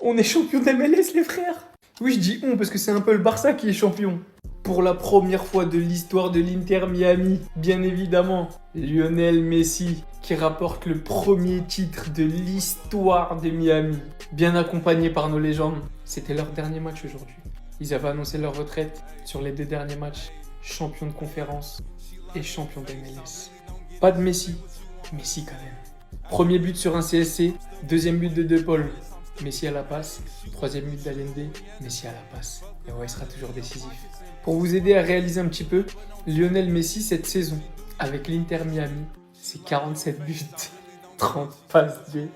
On est champion d'MLS, les frères. Oui, je dis on parce que c'est un peu le Barça qui est champion. Pour la première fois de l'histoire de l'Inter Miami, bien évidemment, Lionel Messi qui rapporte le premier titre de l'histoire de Miami, bien accompagné par nos légendes. C'était leur dernier match aujourd'hui. Ils avaient annoncé leur retraite sur les 2 derniers matchs. Champion de conférence et champion d'MLS. Pas de Messi, Messi quand même. Premier but sur un CSC, deuxième but de De Paul. Messi à la passe, troisième but d'Allende, Messi à la passe. Et ouais, il sera toujours décisif. Pour vous aider à réaliser un petit peu, Lionel Messi cette saison, avec l'Inter Miami, c'est 47 buts, 30 passes D.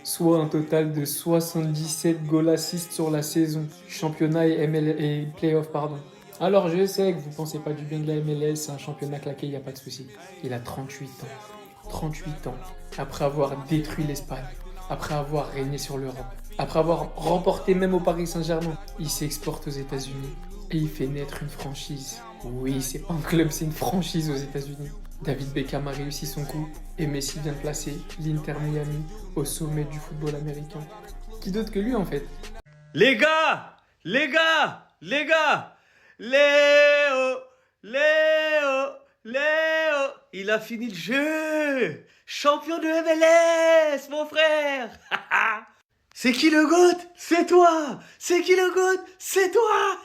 Soit un total de 77 goal assists sur la saison. Championnat et, et playoff, pardon. Alors je sais que vous pensez pas du bien de la MLS, c'est un championnat claqué, il n'y a pas de souci. Il a 38 ans. 38 ans. Après avoir détruit l'Espagne. Après avoir régné sur l'Europe. Après avoir remporté même au Paris Saint-Germain. Il s'exporte aux États-Unis. Et il fait naître une franchise. Oui, c'est pas un club, c'est une franchise aux États-Unis. David Beckham a réussi son coup et Messi vient de placer l'Inter Miami au sommet du football américain. Qui d'autre que lui en fait? Les gars, les gars, les gars, Léo, Léo, Léo, il a fini le jeu. Champion de MLS, mon frère. C'est qui le GOAT? C'est toi. C'est qui le GOAT? C'est toi.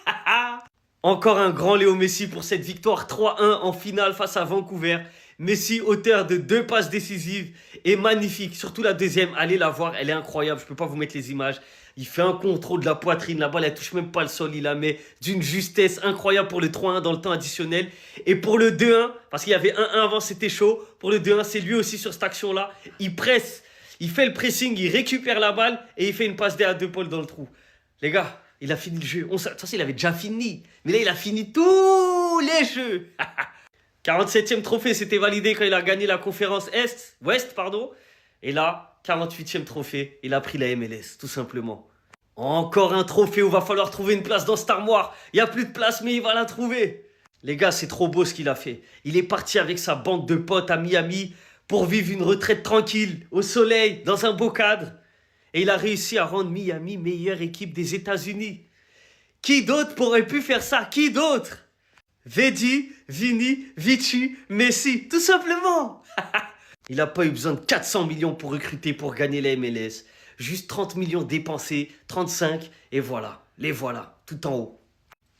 Encore un grand Léo Messi pour cette victoire 3-1 en finale face à Vancouver. Messi, auteur de 2 passes décisives, est magnifique. Surtout la deuxième, allez la voir, elle est incroyable. Je ne peux pas vous mettre les images. Il fait un contrôle de la poitrine, la balle elle touche même pas le sol. Il la met d'une justesse incroyable pour le 3-1 dans le temps additionnel. Et pour le 2-1, parce qu'il y avait 1-1 avant, c'était chaud. Pour le 2-1, c'est lui aussi sur cette action-là. Il presse, il fait le pressing, il récupère la balle et il fait une passe D à De Paul dans le trou. Les gars, il a fini le jeu. De toute façon, il avait déjà fini. Mais là, il a fini tous les jeux. 47e trophée, c'était validé quand il a gagné la conférence Ouest, pardon. Et là, 48e trophée, il a pris la MLS, tout simplement. Encore un trophée où va falloir trouver une place dans cette armoire. Il n'y a plus de place, mais il va la trouver. Les gars, c'est trop beau ce qu'il a fait. Il est parti avec sa bande de potes à Miami pour vivre une retraite tranquille, au soleil, dans un beau cadre. Et il a réussi à rendre Miami meilleure équipe des États-Unis. Qui d'autre pourrait pu faire ça? Qui d'autre? Vedi, Vini, Vici, Messi, tout simplement. Il n'a pas eu besoin de 400 millions pour recruter, pour gagner la MLS. Juste 30 millions dépensés, 35, et voilà, les voilà, tout en haut.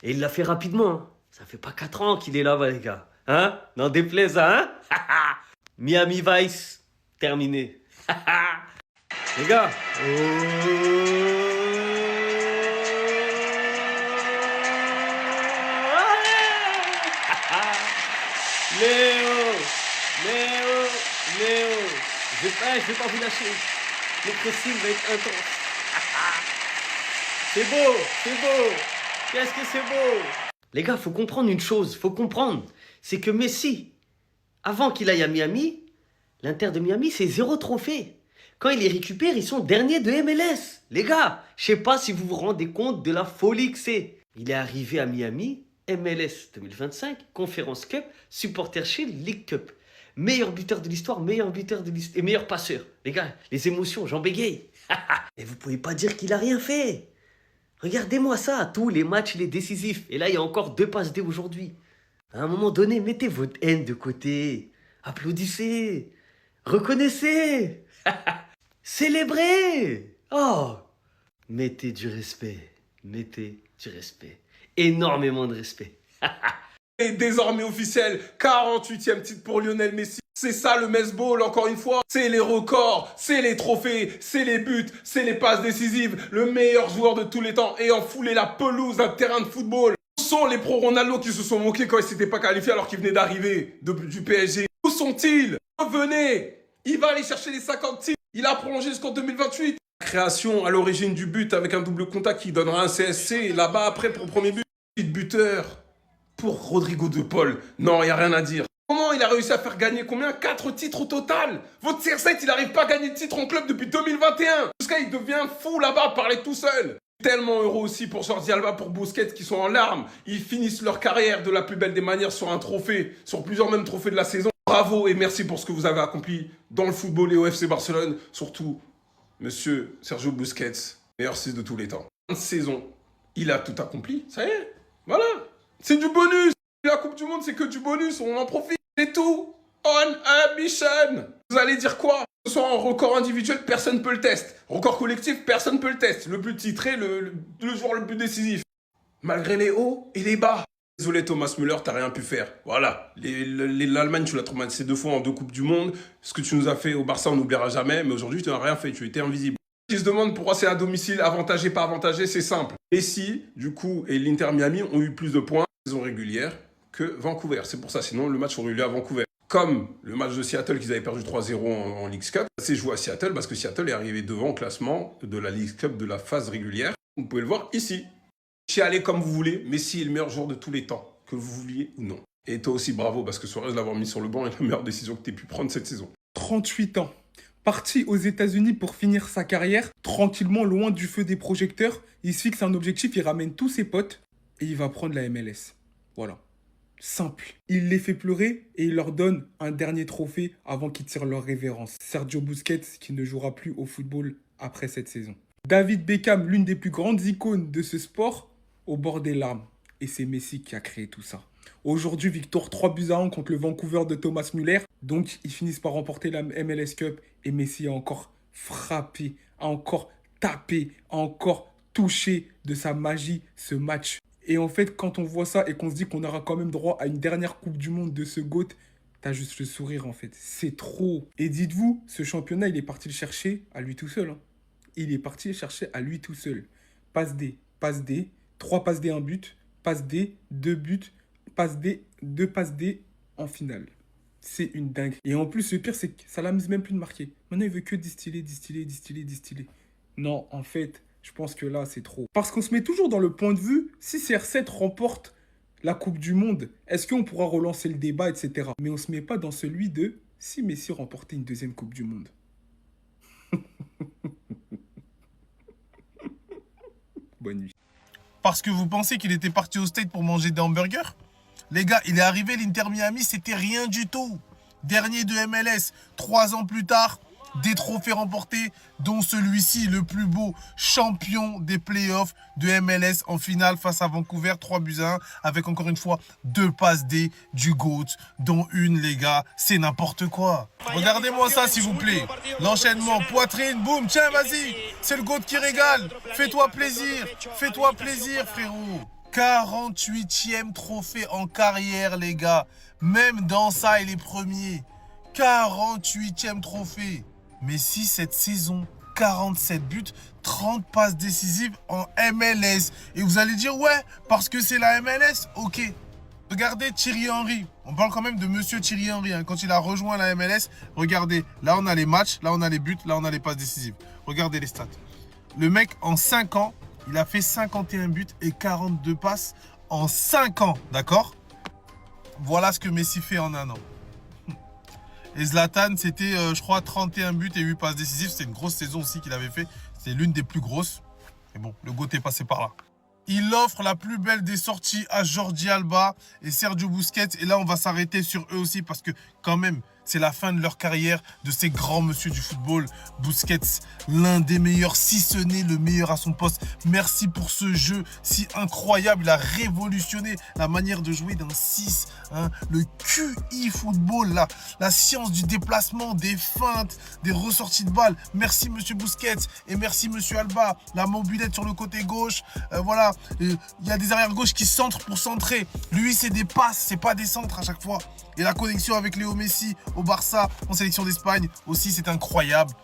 Et il l'a fait rapidement, hein. Ça fait pas 4 ans qu'il est là-bas, les gars. Hein? N'en déplaise, hein? Miami Vice, terminé. Les gars. Léo, Léo, Léo. Je vais pas vous lâcher. Le pressing va être intense. C'est beau, c'est beau. Qu'est-ce que c'est beau. Les gars, faut comprendre une chose, faut comprendre. C'est que Messi, avant qu'il aille à Miami, l'Inter de Miami, c'est 0 trophée. Quand il les récupère, ils sont derniers de MLS. Les gars, je sais pas si vous vous rendez compte de la folie que c'est. Il est arrivé à Miami, MLS 2025, Conference Cup, Supporter Shield, League Cup. Meilleur buteur de l'histoire, et meilleur passeur. Les gars, les émotions, j'en bégaye. Et vous pouvez pas dire qu'il a rien fait. Regardez-moi ça, tous les matchs, il est décisif. Et là, il y a encore 2 passes D aujourd'hui. À un moment donné, mettez votre haine de côté. Applaudissez. Reconnaissez. Célébrez. Oh. Mettez du respect. Mettez du respect. Énormément de respect. Et désormais officiel, 48e titre pour Lionel Messi. C'est ça le Mess Ball, encore une fois. C'est les records, c'est les trophées, c'est les buts, c'est les passes décisives. Le meilleur joueur de tous les temps ayant foulé la pelouse d'un terrain de football. Où sont les pro Ronaldo qui se sont moqués quand ils s'étaient pas qualifiés alors qu'ils venaient d'arriver du PSG? Où sont-ils? Revenez. Il va aller chercher les 50 titres. Il a prolongé jusqu'en 2028. Création à l'origine du but avec un double contact qui donnera un CSC. Là-bas après pour le premier but. Buteur pour Rodrigo De Paul. Non, il n'y a rien à dire. Comment il a réussi à faire gagner combien? 4 titres au total. Votre CR7, il n'arrive pas à gagner de titre en club depuis 2021. Jusqu'à il devient fou là-bas, parler tout seul. Tellement heureux aussi pour Jordi Alba, pour Busquets qui sont en larmes. Ils finissent leur carrière de la plus belle des manières sur un trophée, sur plusieurs mêmes trophées de la saison. Bravo et merci pour ce que vous avez accompli dans le football et au FC Barcelone. Surtout, Monsieur Sergio Busquets, meilleur 6 de tous les temps. Une saison, il a tout accompli, ça y est, voilà. C'est du bonus. La Coupe du Monde, c'est que du bonus, on en profite, c'est tout. On a mission. Vous allez dire quoi? Que ce soit en record individuel, personne ne peut le tester. Record collectif, personne ne peut le tester. Le but titré, le joueur le plus décisif. Malgré les hauts et les bas. Désolé Thomas Müller, t'as rien pu faire. Voilà, l'Allemagne, tu l'as traumatisé 2 fois en 2 Coupes du Monde. Ce que tu nous as fait au Barça, on n'oubliera jamais. Mais aujourd'hui, tu n'as rien fait, tu étais invisible. Qui se demande pourquoi c'est à domicile, avantagé, pas avantagé, c'est simple. Messi, du coup, et l'Inter Miami ont eu plus de points en saison régulière que Vancouver. C'est pour ça, sinon le match aurait eu lieu à Vancouver. Comme le match de Seattle qu'ils avaient perdu 3-0 en Leagues Cup, c'est joué à Seattle parce que Seattle est arrivé devant au classement de la Leagues Cup de la phase régulière. Vous pouvez le voir ici. Chialez comme vous voulez, Messi est le meilleur joueur de tous les temps, que vous vouliez ou non. Et toi aussi, bravo, parce que Suarez l'avoir mis sur le banc est la meilleure décision que tu aies pu prendre cette saison. 38 ans. Parti aux États-Unis pour finir sa carrière, tranquillement, loin du feu des projecteurs. Il se fixe un objectif, il ramène tous ses potes et il va prendre la MLS. Voilà. Simple. Il les fait pleurer et il leur donne un dernier trophée avant qu'ils tirent leur révérence. Sergio Busquets qui ne jouera plus au football après cette saison. David Beckham, l'une des plus grandes icônes de ce sport, au bord des larmes. Et c'est Messi qui a créé tout ça. Aujourd'hui, victoire 3-1 contre le Vancouver de Thomas Müller. Donc, ils finissent par remporter la MLS Cup. Et Messi a encore frappé, a encore tapé, a encore touché de sa magie ce match. Et en fait, quand on voit ça et qu'on se dit qu'on aura quand même droit à une dernière Coupe du Monde de ce GOAT, t'as juste le sourire en fait. C'est trop. Et dites-vous, ce championnat, il est parti le chercher à lui tout seul. Il est parti le chercher à lui tout seul. Passe D, 3 passes D, 1 but, passe D, 2 buts, passe D, 2 passes D en finale. C'est une dingue. Et en plus, le pire, c'est que ça l'amuse même plus de marquer. Maintenant, il veut que distiller. Non, en fait, je pense que là, c'est trop. Parce qu'on se met toujours dans le point de vue, si CR7 remporte la Coupe du Monde, est-ce qu'on pourra relancer le débat, etc. Mais on ne se met pas dans celui de si Messi remportait une deuxième Coupe du Monde. Bonne nuit. Parce que vous pensez qu'il était parti au State pour manger des hamburgers? Les gars, il est arrivé, l'Inter Miami, c'était rien du tout. Dernier de MLS, 3 ans plus tard, des trophées remportés, dont celui-ci, le plus beau champion des playoffs de MLS en finale face à Vancouver, 3-1, avec encore une fois 2 passes D du GOAT, dont une, les gars, c'est n'importe quoi. Regardez-moi ça, s'il vous plaît. L'enchaînement, poitrine, boum, tiens, vas-y. C'est le GOAT qui régale. Fais-toi plaisir, frérot. 48e trophée en carrière, les gars. Même dans ça, il est premier. 48e trophée. Messi, cette saison, 47 buts, 30 passes décisives en MLS. Et vous allez dire, ouais, parce que c'est la MLS, ok. Regardez Thierry Henry. On parle quand même de monsieur Thierry Henry. Quand il a rejoint la MLS, regardez, là on a les matchs, là on a les buts, là on a les passes décisives. Regardez les stats. Le mec, en 5 ans, il a fait 51 buts et 42 passes en 5 ans, d'accord? Voilà ce que Messi fait en 1 an. Et Zlatan, c'était, je crois, 31 buts et 8 passes décisives. C'était une grosse saison aussi qu'il avait fait. C'était l'une des plus grosses. Et bon, le GOAT est passé par là. Il offre la plus belle des sorties à Jordi Alba et Sergio Busquets. Et là, on va s'arrêter sur eux aussi parce que quand même, c'est la fin de leur carrière de ces grands monsieur du football. Busquets, l'un des meilleurs, si ce n'est le meilleur à son poste. Merci pour ce jeu si incroyable. Il a révolutionné la manière de jouer d'un 6. Le QI football, la science du déplacement, des feintes, des ressorties de balles. Merci monsieur Busquets et merci monsieur Alba. La mobilette sur le côté gauche. Voilà, il y a des arrières gauches qui centrent pour centrer. Lui, c'est des passes, c'est pas des centres à chaque fois. Et la connexion avec Léo Messi au Barça en sélection d'Espagne aussi, c'est incroyable.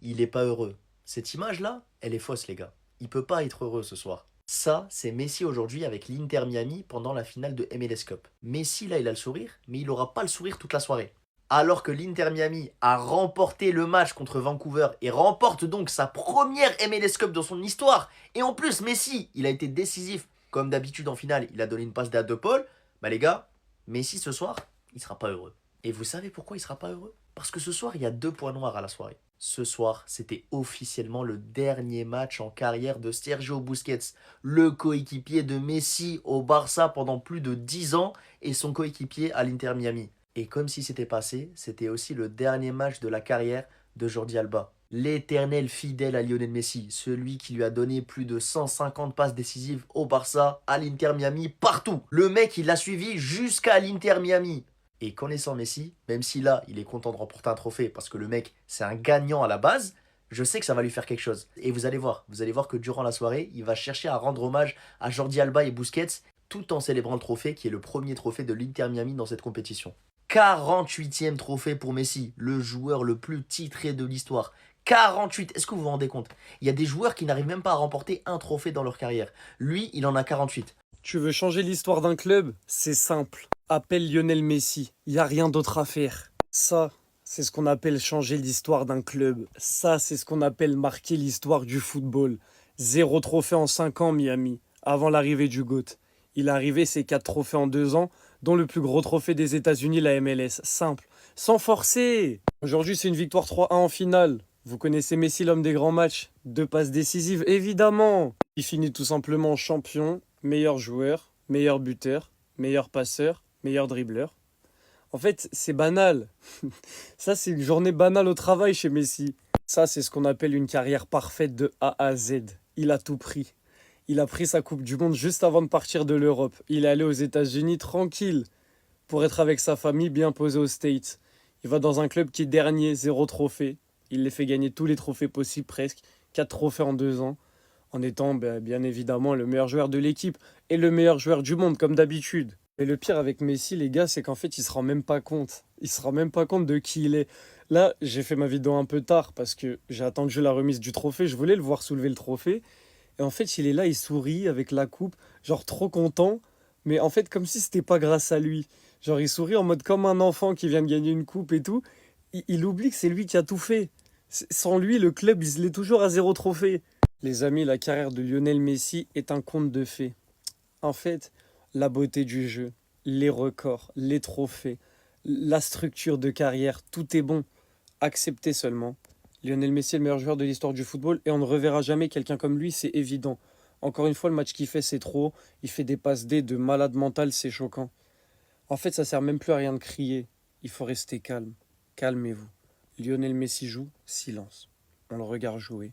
Il est pas heureux. Cette image-là, elle est fausse, les gars. Il peut pas être heureux ce soir. Ça, c'est Messi aujourd'hui avec l'Inter Miami pendant la finale de MLS Cup. Messi, là, il a le sourire, mais il aura pas le sourire toute la soirée. Alors que l'Inter Miami a remporté le match contre Vancouver et remporte donc sa première MLS Cup dans son histoire. Et en plus, Messi, il a été décisif. Comme d'habitude en finale, il a donné une passe d'à De Paul. Bah les gars, Messi ce soir, il sera pas heureux. Et vous savez pourquoi il sera pas heureux? Parce que ce soir, il y a 2 points noirs à la soirée. Ce soir, c'était officiellement le dernier match en carrière de Sergio Busquets, le coéquipier de Messi au Barça pendant plus de 10 ans et son coéquipier à l'Inter Miami. Et comme si c'était passé, c'était aussi le dernier match de la carrière de Jordi Alba, L'éternel fidèle à Lionel Messi, celui qui lui a donné plus de 150 passes décisives au Barça, à l'Inter Miami, partout. Le mec, il l'a suivi jusqu'à l'Inter Miami. Et connaissant Messi, même si là, il est content de remporter un trophée parce que le mec, c'est un gagnant à la base, je sais que ça va lui faire quelque chose. Et vous allez voir que durant la soirée, il va chercher à rendre hommage à Jordi Alba et Busquets, tout en célébrant le trophée qui est le premier trophée de l'Inter Miami dans cette compétition. 48e trophée pour Messi, le joueur le plus titré de l'histoire. 48, est-ce que vous vous rendez compte? Il y a des joueurs qui n'arrivent même pas à remporter un trophée dans leur carrière. Lui, il en a 48. Tu veux changer l'histoire d'un club? C'est simple. Appelle Lionel Messi. Il n'y a rien d'autre à faire. Ça, c'est ce qu'on appelle changer l'histoire d'un club. Ça, c'est ce qu'on appelle marquer l'histoire du football. 0 trophée en 5 ans, Miami, avant l'arrivée du GOAT. Il est arrivé ses 4 trophées en 2 ans, dont le plus gros trophée des États-Unis, la MLS. Simple. Sans forcer. Aujourd'hui, c'est une victoire 3-1 en finale. Vous connaissez Messi, l'homme des grands matchs. 2 passes décisives, évidemment. Il finit tout simplement champion, meilleur joueur, meilleur buteur, meilleur passeur, meilleur dribbleur. En fait, c'est banal. Ça, c'est une journée banale au travail chez Messi. Ça, c'est ce qu'on appelle une carrière parfaite de A à Z. Il a tout pris. Il a pris sa Coupe du Monde juste avant de partir de l'Europe. Il est allé aux États-Unis tranquille pour être avec sa famille bien posée aux States. Il va dans un club qui est dernier, 0 trophée. Il les fait gagner tous les trophées possibles presque. 4 trophées en 2 ans. En étant bien évidemment le meilleur joueur de l'équipe et le meilleur joueur du monde comme d'habitude. Et le pire avec Messi, les gars, c'est qu'en fait, il se rend même pas compte. Il se rend même pas compte de qui il est. Là, j'ai fait ma vidéo un peu tard parce que j'ai attendu la remise du trophée. Je voulais le voir soulever le trophée. Et en fait, il est là, il sourit avec la coupe, genre trop content. Mais en fait, comme si c'était pas grâce à lui. Genre, il sourit en mode comme un enfant qui vient de gagner une coupe et tout. Il oublie que c'est lui qui a tout fait. Sans lui, le club, il est toujours à 0 trophée. Les amis, la carrière de Lionel Messi est un conte de fées. En fait, la beauté du jeu, les records, les trophées, la structure de carrière, tout est bon. Acceptez seulement. Lionel Messi est le meilleur joueur de l'histoire du football et on ne reverra jamais quelqu'un comme lui, c'est évident. Encore une fois, le match qu'il fait, c'est trop. Il fait des passes D de malade mental, c'est choquant. En fait, ça sert même plus à rien de crier. Il faut rester calme. Calmez-vous. Lionel Messi joue, silence. On le regarde jouer.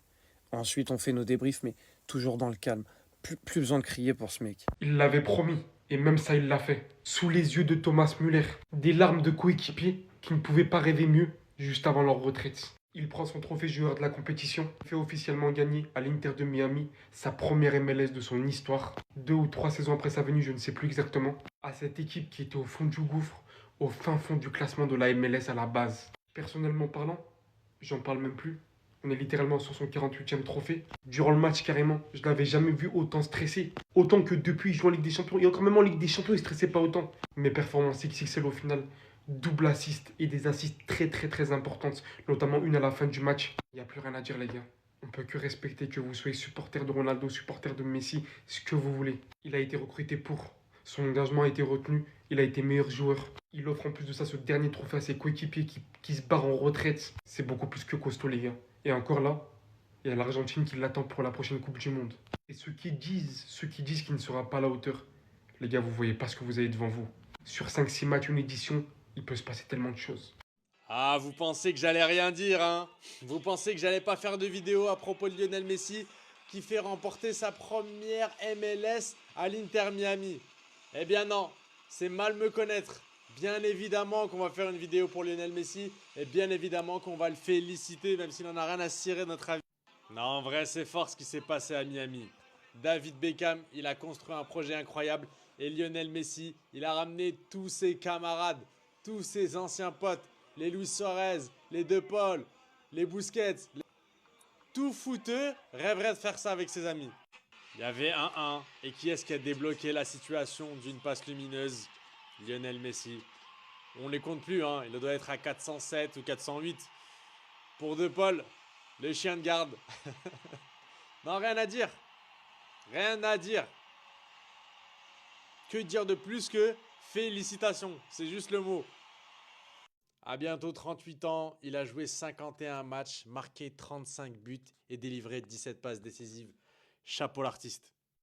Ensuite, on fait nos débriefs, mais toujours dans le calme. Plus besoin de crier pour ce mec. Il l'avait promis, et même ça, il l'a fait. Sous les yeux de Thomas Müller, des larmes de coéquipiers qui ne pouvaient pas rêver mieux juste avant leur retraite. Il prend son trophée joueur de la compétition, fait officiellement gagner à l'Inter de Miami sa première MLS de son histoire. 2 ou 3 saisons après sa venue, je ne sais plus exactement, à cette équipe qui était au fond du gouffre, au fin fond du classement de la MLS à la base. Personnellement parlant, j'en parle même plus. On est littéralement sur son 48e trophée. Durant le match, carrément, je l'avais jamais vu autant stressé. Autant que depuis qu'il joue en Ligue des Champions. Et encore même en Ligue des Champions, il ne stressait pas autant. Mes performances XXL au final, double assist et des assists très importantes. Notamment une à la fin du match. Il n'y a plus rien à dire, les gars. On peut que respecter que vous soyez supporter de Ronaldo, supporter de Messi, ce que vous voulez. Il a été recruté pour. Son engagement a été retenu. Il a été meilleur joueur. Il offre en plus de ça ce dernier trophée à ses coéquipiers qui se barrent en retraite. C'est beaucoup plus que costaud, les gars. Et encore là, il y a l'Argentine qui l'attend pour la prochaine Coupe du Monde. Et ceux qui disent qu'il ne sera pas à la hauteur, les gars, vous voyez pas ce que vous avez devant vous. Sur 5-6 matchs, une édition, il peut se passer tellement de choses. Ah, vous pensez que j'allais rien dire, hein? Vous pensez que j'allais pas faire de vidéo à propos de Lionel Messi qui fait remporter sa première MLS à l'Inter Miami? Eh bien non, c'est mal me connaître. Bien évidemment qu'on va faire une vidéo pour Lionel Messi et bien évidemment qu'on va le féliciter même s'il n'en a rien à cirer de notre avis. Non, en vrai, c'est fort ce qui s'est passé à Miami. David Beckham, il a construit un projet incroyable et Lionel Messi, il a ramené tous ses camarades, tous ses anciens potes, les Luis Suarez, les De Paul, les Busquets, tout fouteux rêverait de faire ça avec ses amis. Il y avait 1-1 et qui est-ce qui a débloqué la situation d'une passe lumineuse? Lionel Messi. On les compte plus, hein. Il doit être à 407 ou 408. Pour De Paul, le chien de garde. Non, rien à dire. Rien à dire. Que dire de plus que félicitations? C'est juste le mot. À bientôt 38 ans, il a joué 51 matchs, marqué 35 buts et délivré 17 passes décisives. Chapeau l'artiste.